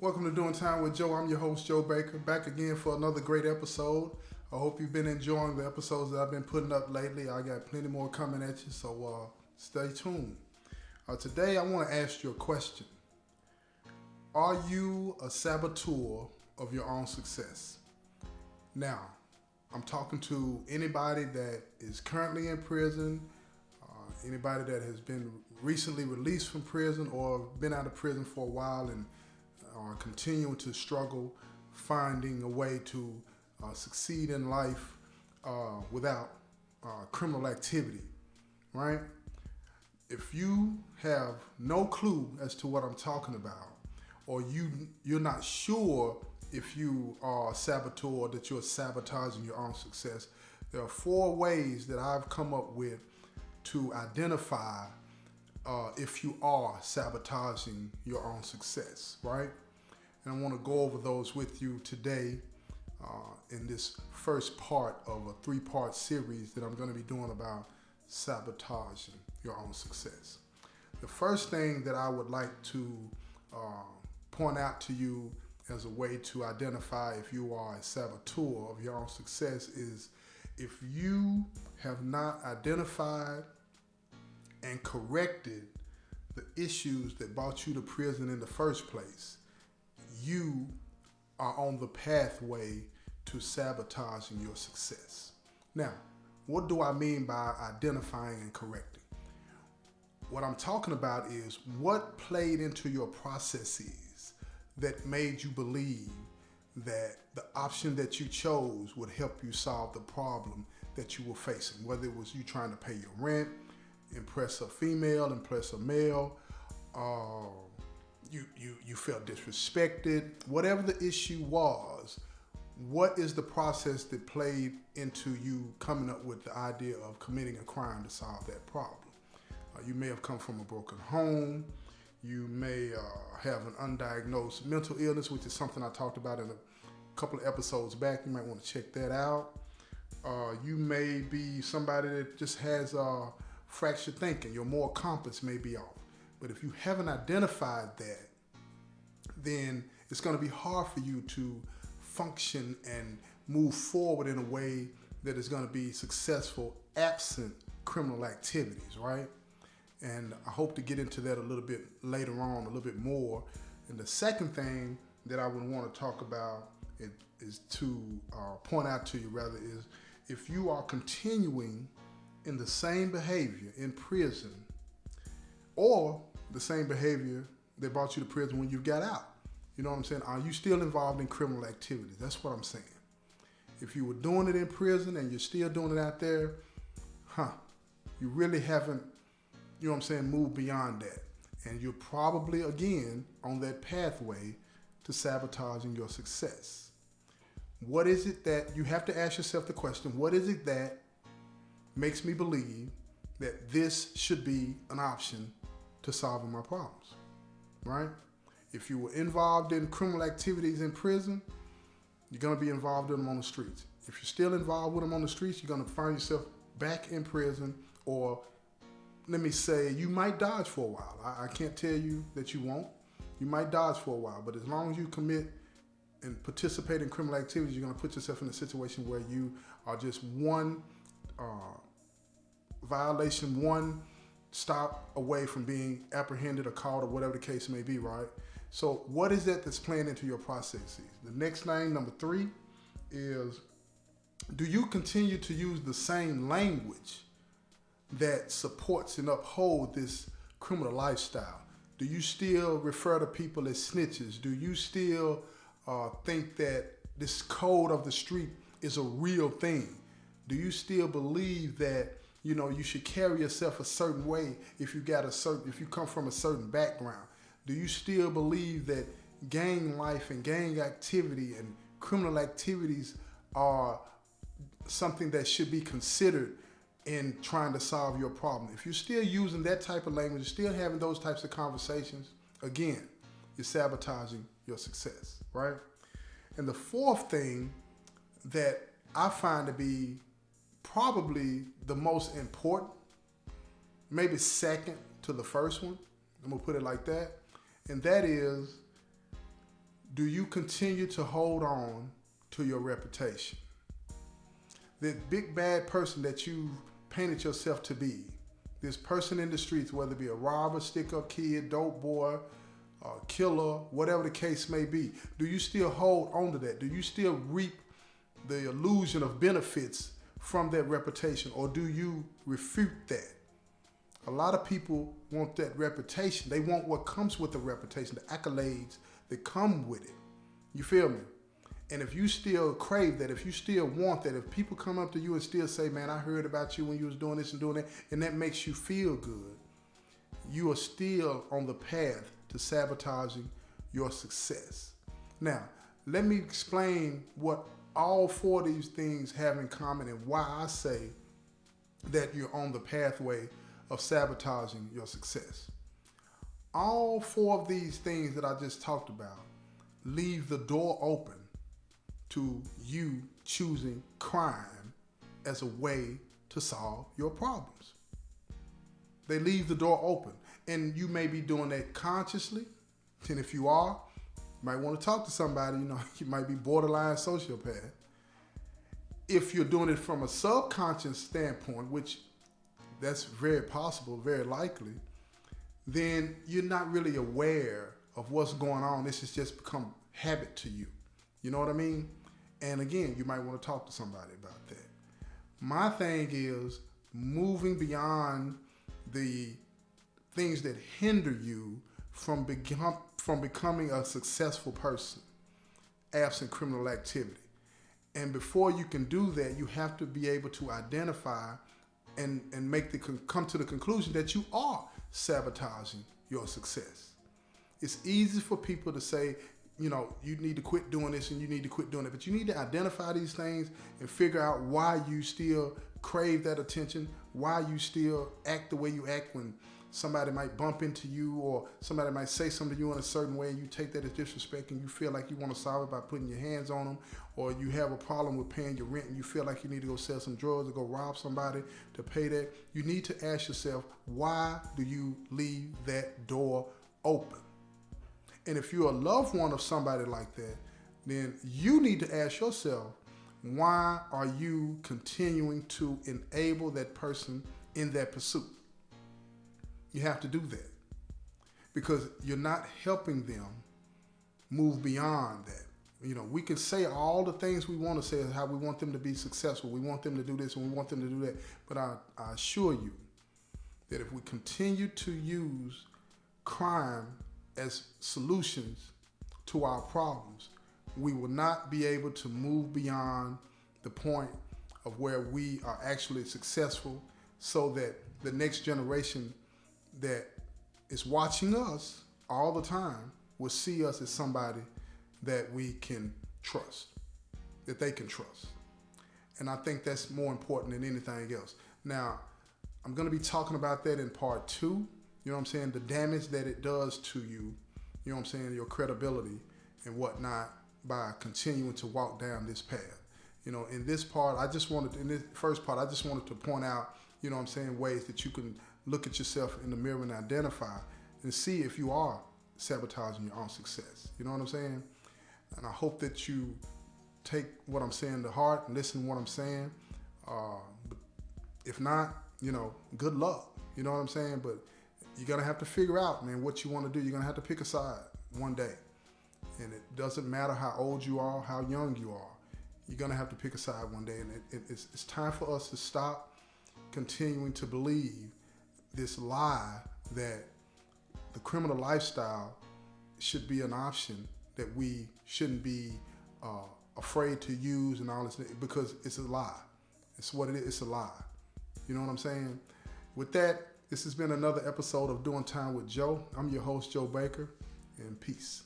Welcome to Doing Time with Joe. I'm your host, Joe Baker, back again for another great episode. I hope you've been enjoying the episodes that I've been putting up lately. I got plenty more coming at you, so stay tuned. Today, I want to ask you a question. Are you a saboteur of your own success? Now, I'm talking to anybody that is currently in prison, anybody that has been recently released from prison or been out of prison for a while and are continuing to struggle finding a way to succeed in life without criminal activity, right? If you have no clue as to what I'm talking about, or you're not sure if you are a saboteur or that you're sabotaging your own success, there are four ways that I've come up with to identify if you are sabotaging your own success, right? And I want to go over those with you today in this first part of a three-part series that I'm going to be doing about sabotaging your own success. The first thing that I would like to point out to you as a way to identify if you are a saboteur of your own success is if you have not identified and corrected the issues that brought you to prison in the first place, you are on the pathway to sabotaging your success. Now, what do I mean by identifying and correcting? What I'm talking about is what played into your processes that made you believe that the option that you chose would help you solve the problem that you were facing, whether it was you trying to pay your rent, impress a female, impress a male, you felt disrespected, whatever the issue was, what is the process that played into you coming up with the idea of committing a crime to solve that problem? You may have come from a broken home. You may have an undiagnosed mental illness, which is something I talked about in a couple of episodes back. You might want to check that out. You may be somebody that just has fractured thinking. Your moral compass may be off. But if you haven't identified that, then it's going to be hard for you to function and move forward in a way that is going to be successful absent criminal activities, right? And I hope to get into that a little bit later on, a little bit more. And the second thing that I would want to talk about is to point out to you rather is if you are continuing in the same behavior in prison or the same behavior that brought you to prison when you got out. You know what I'm saying? Are you still involved in criminal activities? That's what I'm saying. If you were doing it in prison and you're still doing it out there, you really haven't, you know what I'm saying, moved beyond that. And you're probably, again, on that pathway to sabotaging your success. What is it that, you have to ask yourself the question, what is it that makes me believe that this should be an option to solving my problems, right? If you were involved in criminal activities in prison, you're going to be involved in them on the streets. If you're still involved with them on the streets, you're going to find yourself back in prison, or let me say, you might dodge for a while. I can't tell you that you won't. You might dodge for a while, but as long as you commit and participate in criminal activities, you're going to put yourself in a situation where you are just one violation, one stop away from being apprehended or caught or whatever the case may be, right? So what is that that's playing into your processes? The next thing, number 3, is do you continue to use the same language that supports and upholds this criminal lifestyle? Do you still refer to people as snitches? Do you still think that this code of the street is a real thing? Do you still believe that you should carry yourself a certain way if you come from a certain background? Do you still believe that gang life and gang activity and criminal activities are something that should be considered in trying to solve your problem? If you're still using that type of language, still having those types of conversations, again, you're sabotaging your success, right? And the fourth thing that I find to be probably the most important, maybe second to the first one, I'm gonna put it like that, and that is do you continue to hold on to your reputation? That big bad person that you painted yourself to be, this person in the streets, whether it be a robber, stick-up kid, dope boy, killer, whatever the case may be, do you still hold on to that? Do you still reap the illusion of benefits from that reputation, or do you refute that? A lot of people want that reputation. They want what comes with the reputation, the accolades that come with it. You feel me? And if you still crave that, if you still want that, if people come up to you and still say, man, I heard about you when you was doing this and doing that, and that makes you feel good, you are still on the path to sabotaging your success. Now, let me explain what all four of these things have in common and why I say that you're on the pathway of sabotaging your success. All four of these things that I just talked about leave the door open to you choosing crime as a way to solve your problems. They leave the door open, and you may be doing that consciously, and if you are, you might want to talk to somebody. You might be borderline sociopath. If you're doing it from a subconscious standpoint, which that's very possible, very likely, then you're not really aware of what's going on. This has just become habit to you. You know what I mean? And again, you might want to talk to somebody about that. My thing is moving beyond the things that hinder you from becoming a successful person, absent criminal activity. And before you can do that, you have to be able to identify and come to the conclusion that you are sabotaging your success. It's easy for people to say, you need to quit doing this and you need to quit doing it, but you need to identify these things and figure out why you still crave that attention, why you still act the way you act when somebody might bump into you or somebody might say something to you in a certain way and you take that as disrespect and you feel like you want to solve it by putting your hands on them, or you have a problem with paying your rent and you feel like you need to go sell some drugs or go rob somebody to pay that. You need to ask yourself, why do you leave that door open? And if you're a loved one of somebody like that, then you need to ask yourself, why are you continuing to enable that person in that pursuit? You have to do that because you're not helping them move beyond that. We can say all the things we want to say, how we want them to be successful. We want them to do this and we want them to do that. But I assure you that if we continue to use crime as solutions to our problems, we will not be able to move beyond the point of where we are actually successful, so that the next generation that is watching us all the time will see us as somebody that we can trust, that they can trust. And I think that's more important than anything else. Now, I'm going to be talking about that in part 2. You know what I'm saying? The damage that it does to you, you know what I'm saying, your credibility and whatnot by continuing to walk down this path. In this part, in this first part, I just wanted to point out, you know what I'm saying, ways that you can look at yourself in the mirror and identify and see if you are sabotaging your own success. You know what I'm saying? And I hope that you take what I'm saying to heart and listen to what I'm saying. But if not, good luck. You know what I'm saying? But you're going to have to figure out, man, what you want to do. You're going to have to pick a side one day. And it doesn't matter how old you are, how young you are. You're going to have to pick a side one day. And it's time for us to stop continuing to believe this lie that the criminal lifestyle should be an option that we shouldn't be afraid to use and all this, because it's a lie. It's what it is. It's a lie. You know what I'm saying? With that, this has been another episode of Doing Time with Joe. I'm your host, Joe Baker, and peace.